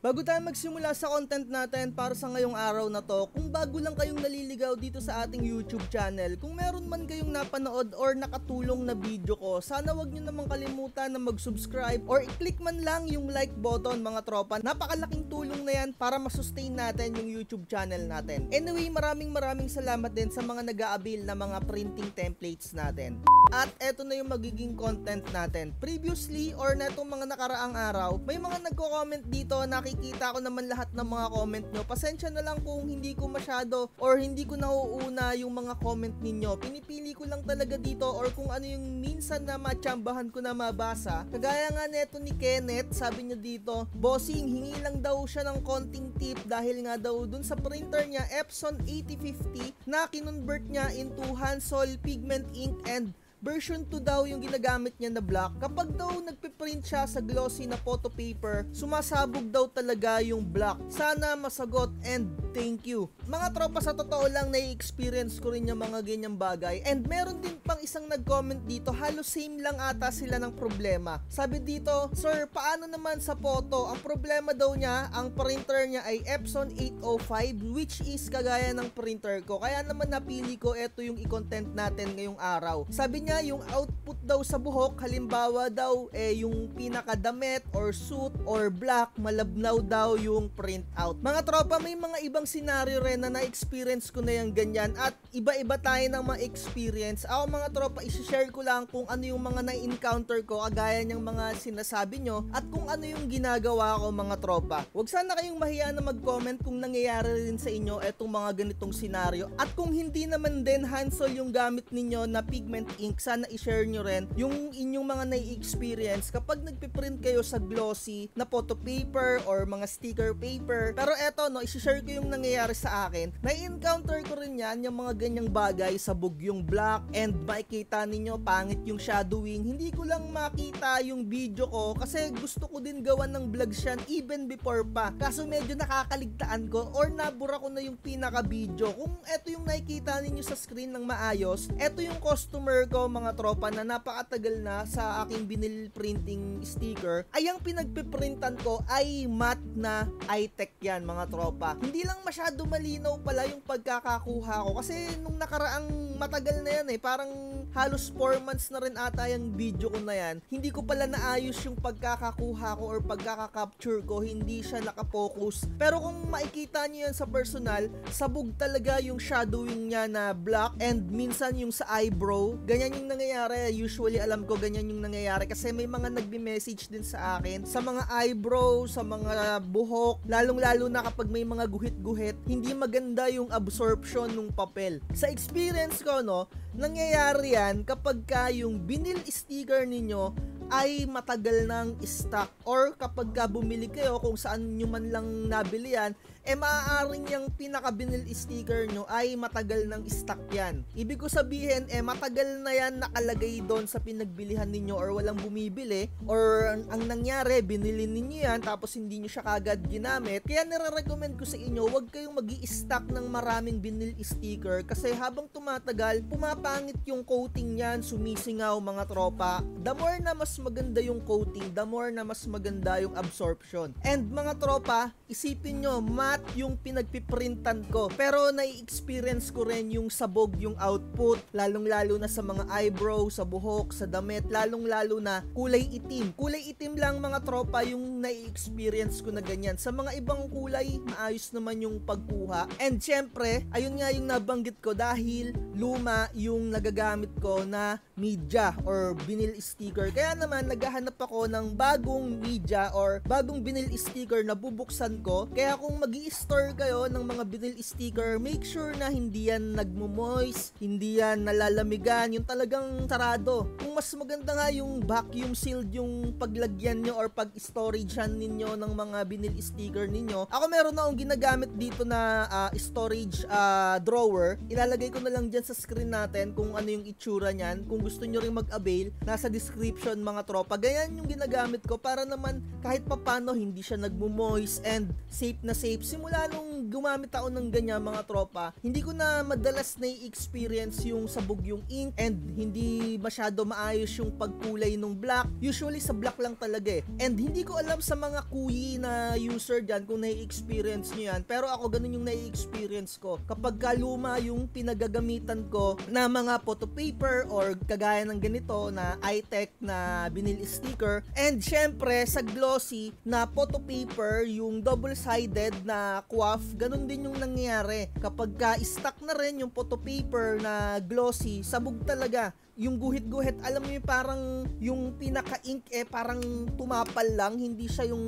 Bago tayo magsimula sa content natin para sa ngayong araw na to, kung bago lang kayong naliligaw dito sa ating YouTube channel, kung meron man kayong napanood or nakatulong na video ko, sana wag nyo namang kalimutan na mag-subscribe or i-click man lang yung like button mga tropa. Napakalaking tulong na yan para masustain natin yung YouTube channel natin. Anyway, maraming salamat din sa mga nag-aabil na mga printing templates natin. At eto na yung magiging content natin. Previously or netong mga nakaraang araw, may mga nagko-comment dito, nakikita ko naman lahat ng mga comment nyo. Pasensya na lang kung hindi ko masyado or hindi ko nauuna yung mga comment ninyo. Pinipili ko lang talaga dito or kung ano yung minsan na matsambahan ko na mabasa. Kagaya nga neto ni Kenneth, sabi niya dito, bossing, hingi lang daw siya ng konting tip dahil nga daw dun sa printer niya Epson 8050 na kinonvert niya into Hansol pigment ink and version 2 daw yung ginagamit niya na black. Kapag daw nagpiprint siya sa glossy na photo paper, sumasabog daw talaga yung black. Sana masagot and thank you. Mga tropa, sa totoo lang nai-experience ko rin yung mga ganyang bagay. And meron din pang isang nag-comment dito, halos same lang ata sila ng problema. Sabi dito, sir, paano naman sa photo? Ang problema daw niya, ang printer niya ay Epson 805 which is kagaya ng printer ko. Kaya naman napili ko ito yung i-content natin ngayong araw. Sabi niya, yung output daw sa buhok, halimbawa daw yung pinakadamit or suit or black, malabnaw daw yung print out. Mga tropa, may mga ibang scenario rin na na-experience ko na yung ganyan at iba-iba tayo ng ma-experience. Ako mga tropa, isi-share ko lang kung ano yung mga na-encounter ko kagaya niyang mga sinasabi nyo at kung ano yung ginagawa ko mga tropa. Huwag sana kayong mahiya na mag-comment kung nangyayari rin sa inyo etong mga ganitong scenario at kung hindi naman din Hansol yung gamit ninyo na pigment ink, sana i-share nyo rin yung inyong mga nai-experience kapag nagpiprint kayo sa glossy na photo paper or mga sticker paper. Pero eto no, i-share ko yung nangyayari sa akin. Nai-encounter ko rin yan, yung mga ganyang bagay, sabog yung black and makikita ninyo pangit yung shadowing. Hindi ko lang makita yung video ko kasi gusto ko din gawan ng vlogs yan even before pa. Kaso medyo nakakaligtaan ko or nabura ko na yung pinaka-video. Kung eto yung nakikita ninyo sa screen ng maayos, eto yung customer ko mga tropa na napakatagal na sa aking binil printing sticker, ay ang pinagpiprintan ko ay matte na iTech yan mga tropa. Hindi lang masyado malinaw pala yung pagkakakuha ko kasi nung nakaraang matagal na yan parang halos 4 months na rin ata yung video ko na yan. Hindi ko pala naayos yung pagkakakuha ko or pagkaka-capture ko, hindi siya nakafocus. Pero kung makikita nyo yan sa personal, sabog talaga yung shadowing niya na black and minsan yung sa eyebrow, ganyan yung nangyayari. Usually alam ko ganyan yung nangyayari kasi may mga nagbi-message din sa akin sa mga eyebrow, sa mga buhok, lalong-lalo na kapag may mga guhit-guhit, hindi maganda yung absorption ng papel. Sa experience ko no, nangyayari yan kapag ka yung vinyl sticker ninyo ay matagal ng stock or kapag ka bumili kayo kung saan nyo man lang nabili yan, maaaring yung pinaka-vinyl sticker nyo ay matagal ng stock yan. Ibig ko sabihin, matagal na yan nakalagay doon sa pinagbilihan ninyo or walang bumibili or ang nangyari, binili ninyo yan tapos hindi nyo siya kagad ginamit. Kaya nire-recommend ko sa inyo, wag kayong mag-i-stock ng maraming vinyl sticker kasi habang tumatagal, pumapangit yung coating yan, sumisingaw mga tropa. The more na mas maganda yung coating, the more na mas maganda yung absorption. And mga tropa, isipin nyo, matte yung pinagpiprintan ko. Pero nai-experience ko rin yung sabog yung output, lalong-lalo na sa mga eyebrow, sa buhok, sa damit, lalong-lalo na kulay itim. Kulay itim lang mga tropa yung nai-experience ko na ganyan. Sa mga ibang kulay, maayos naman yung pagkuha. And syempre, ayun nga yung nabanggit ko dahil luma yung nagagamit ko na media or vinyl sticker. Kaya naman naghahanap ako ng bagong media or bagong vinyl sticker na bubuksan ko. Kaya kung mag-i-store kayo ng mga vinyl sticker, make sure na hindi yan nagmo-moist, hindi yan nalalamigan, yung talagang sarado. Kung mas maganda nga yung vacuum sealed yung paglagyan nyo or pag-storagean ninyo ng mga vinyl sticker ninyo. Ako meron na akong ginagamit dito na storage drawer. Ilalagay ko na lang dyan sa screen natin kung ano yung itsura nyan. Kung gusto nyo rin mag-avail, nasa description mga mga tropa. Ganyan yung ginagamit ko para naman kahit papano hindi siya nagmo-moist and safe na safe. Simula nung gumamit ako ng ganyan mga tropa, hindi ko na madalas na-experience yung sabog yung ink and hindi masyado maayos yung pagkulay ng black. Usually sa black lang talaga eh. And hindi ko alam sa mga kuyi na user dyan kung na-experience nyo yan, pero ako ganun yung na-experience ko. Kapag luma yung pinagagamitan ko na mga photo paper or kagaya ng ganito na iTech na vinyl sticker, and syempre sa glossy na photo paper, yung double-sided na QAF, ganun din yung nangyayari. Kapag stuck na rin yung photo paper na glossy, sabog talaga. Yung guhit-guhit, alam mo yung parang yung pinaka-ink parang tumapal lang, hindi siya yung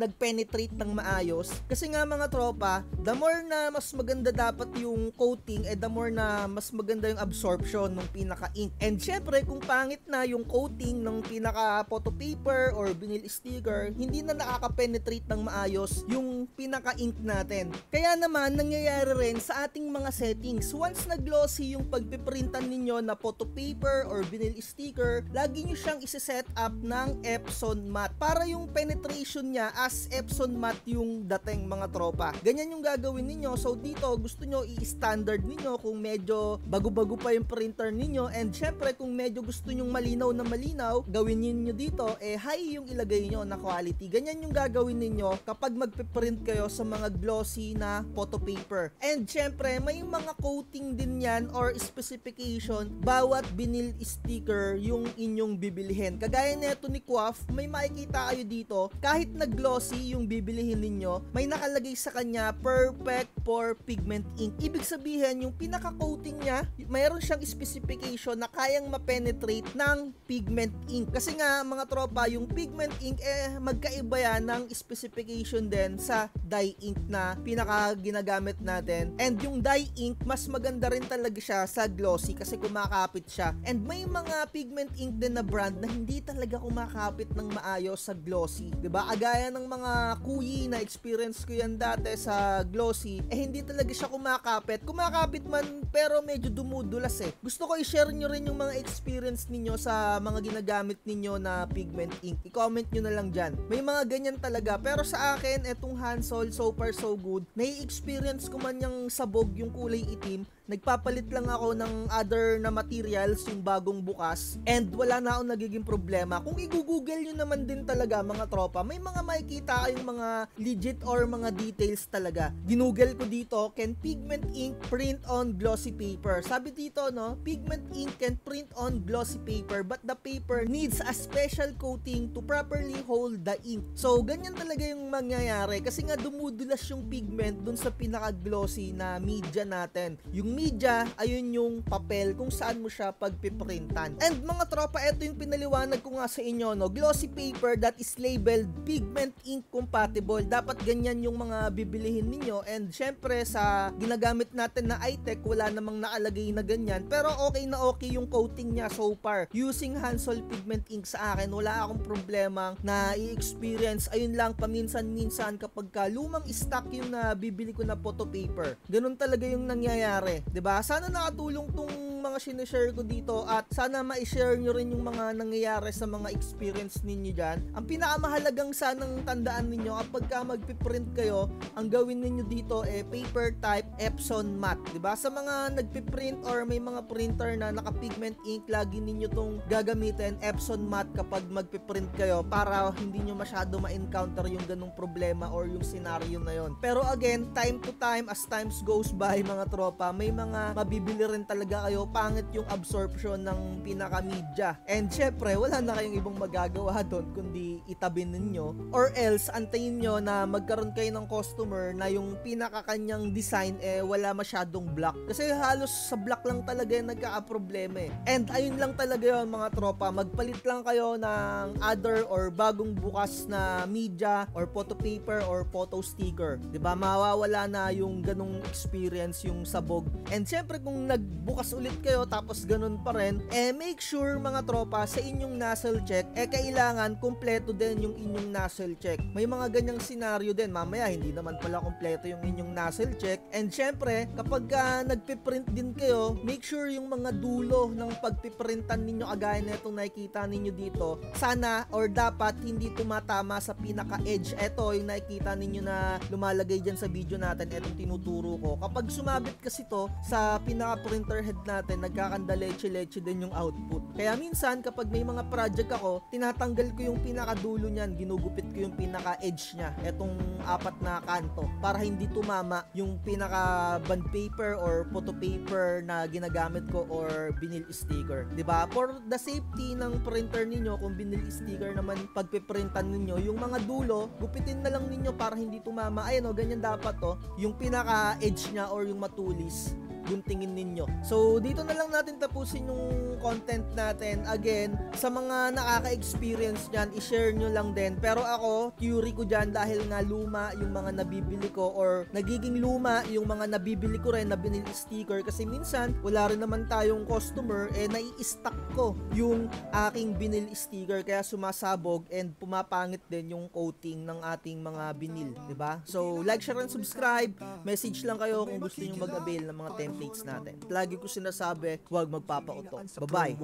nag-penetrate ng maayos. Kasi nga mga tropa, the more na mas maganda dapat yung coating, the more na mas maganda yung absorption ng pinaka-ink. And syempre, kung pangit na yung coating ng pinaka-photo paper or vinyl sticker, hindi na nakaka-penetrate ng maayos yung pinaka-ink natin. Kaya naman, nangyayari rin sa ating mga settings. Once na glossy yung pagpiprintan ninyo na photo paper or vinyl sticker, lagi nyo siyang isi-set up ng Epson matte para yung penetration niya as Epson matte yung dating mga tropa. Ganyan yung gagawin ninyo. So dito, gusto nyo i-standard ninyo kung medyo bago-bago pa yung printer ninyo, and syempre kung medyo gusto nyong malinaw na malinaw, gawin ninyo dito, high yung ilagay nyo na quality. Ganyan yung gagawin ninyo kapag magpiprint kayo sa mga glossy na photo paper. And syempre, may mga coating din yan or specification bawat vinyl sticker yung inyong bibilihin. Kagaya neto ni QAF, may makikita kayo dito, kahit na glossy yung bibilihin ninyo, may nakalagay sa kanya perfect for pigment ink. Ibig sabihin, yung pinaka-coating niya, mayroon siyang specification na kayang ma-penetrate ng pigment ink. Kasi nga mga tropa, yung pigment ink magkaiba yan ng specification din sa dye ink na pinaka ginagamit natin. And yung dye ink, mas maganda rin talaga siya sa glossy kasi kumakapit siya. And may mga pigment ink din na brand na hindi talaga kumakapit ng maayos sa glossy. 'Di ba? Agaya ng mga kuyi na experience ko yan dati sa glossy, hindi talaga siya kumakapit. Kumakapit man pero medyo dumudulas eh. Gusto ko i-share nyo rin yung mga experience ninyo sa mga ginagamit ninyo na pigment ink. I-comment nyo na lang dyan. May mga ganyan talaga. Pero sa akin, etong Hansol, so far so good. Nai-experience ko man yung sabog, yung kulay itim. Nagpapalit lang ako ng other na materials yung bagong bukas, and wala na akong nagiging problema. Kung i-google nyo naman din talaga mga tropa, may mga makikita kayong mga legit or mga details talaga. Ginoogle ko dito, can pigment ink print on glossy paper? Sabi dito, no, pigment ink can print on glossy paper but the paper needs a special coating to properly hold the ink. So ganyan talaga yung mangyayari kasi nga dumudulas yung pigment dun sa pinaka-glossy na media natin. Yung media, ayun yung papel kung saan mo siya pagpiprintan. And mga tropa, ito yung pinaliwanag ko nga sa inyo, no, glossy paper that is labeled pigment ink compatible. Dapat ganyan yung mga bibilihin ninyo, and syempre sa ginagamit natin na iTech, wala namang nakalagay na ganyan, pero okay na okay yung coating niya so far. Using Hansol pigment ink sa akin, wala akong problema na i-experience. Ayun lang, paminsan-minsan kapag lumang stock yung na bibili ko na photo paper. Ganun talaga yung nangyayari. 'Di ba? Sana nakatulong tong mga sinishare ko dito at sana ma-share nyo rin yung mga nangyayari sa mga experience ninyo dyan. Ang pinakamahalagang sanang tandaan ninyo kapag ka magpiprint kayo, ang gawin ninyo dito paper type Epson matte. 'Di ba? Sa mga nagpiprint or may mga printer na naka-pigment ink, lagi ninyo tong gagamitin Epson matte kapag magpiprint kayo para hindi nyo masyado ma-encounter yung ganung problema or yung scenario na yon. Pero again, time to time, as times goes by mga tropa, may mga mabibili rin talaga kayo, pangit yung absorption ng pinaka-media. And syempre, wala na kayong ibang magagawa doon kundi itabi ninyo or else antayin nyo na magkaroon kayo ng customer na yung pinaka-kanyang design wala masyadong black. Kasi halos sa black lang talaga yung nagkaka-problema eh. And ayun lang talaga yun mga tropa, magpalit lang kayo ng other or bagong bukas na media or photo paper or photo sticker. 'Di ba? Mawawala na yung ganung experience, yung sabog. And syempre kung nagbukas ulit kayo tapos ganun pa rin, make sure mga tropa sa inyong nozzle check, kailangan kumpleto din yung inyong nozzle check. May mga ganyang senaryo din, mamaya hindi naman pala kumpleto yung inyong nozzle check. And syempre, kapag nagpiprint din kayo, make sure yung mga dulo ng pagpiprintan ninyo, agaya na itong nakikita ninyo dito, sana or dapat hindi tumatama sa pinaka-edge. Ito yung nakikita ninyo na lumalagay dyan sa video natin, itong tinuturo ko. Kapag sumabit kasi to sa pinaka-printer head natin, nagkakandaleche-leche din yung output. Kaya minsan, kapag may mga project ako, tinatanggal ko yung pinaka-dulo niyan, ginugupit ko yung pinaka-edge niya, etong 4 na kanto, para hindi tumama yung pinaka-bond paper or photo paper na ginagamit ko or vinyl sticker. 'Di ba? For the safety ng printer ninyo, kung vinyl sticker naman pagpiprintan ninyo, yung mga dulo, gupitin na lang ninyo para hindi tumama. Ayun o, ganyan dapat to. Yung pinaka-edge niya or yung matulis, guntingin ninyo. So, dito na lang natin tapusin yung content natin. Again, sa mga nakaka-experience dyan, i-share nyo lang din. Pero ako, theory ko dyan, dahil nga luma yung mga nabibili ko or nagiging luma yung mga nabibili ko rin na vinyl sticker, kasi minsan, wala rin naman tayong customer, nai-stock ko yung aking vinyl sticker, kaya sumasabog and pumapangit din yung coating ng ating mga vinyl, diba? So, like, share, and subscribe. Message lang kayo kung gusto nyo mag-avail ng mga templates natin. Lagi ko sinasabi, huwag magpapauto. Bye-bye!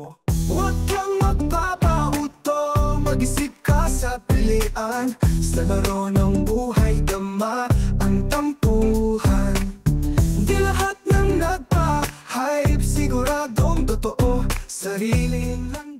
Huwag kang magpapauto, mag-isip ka sa pilian. Sa laro ng buhay, dama ang tampuhan. Di lahat ng nagpa-hype, siguradong totoo, sarili lang.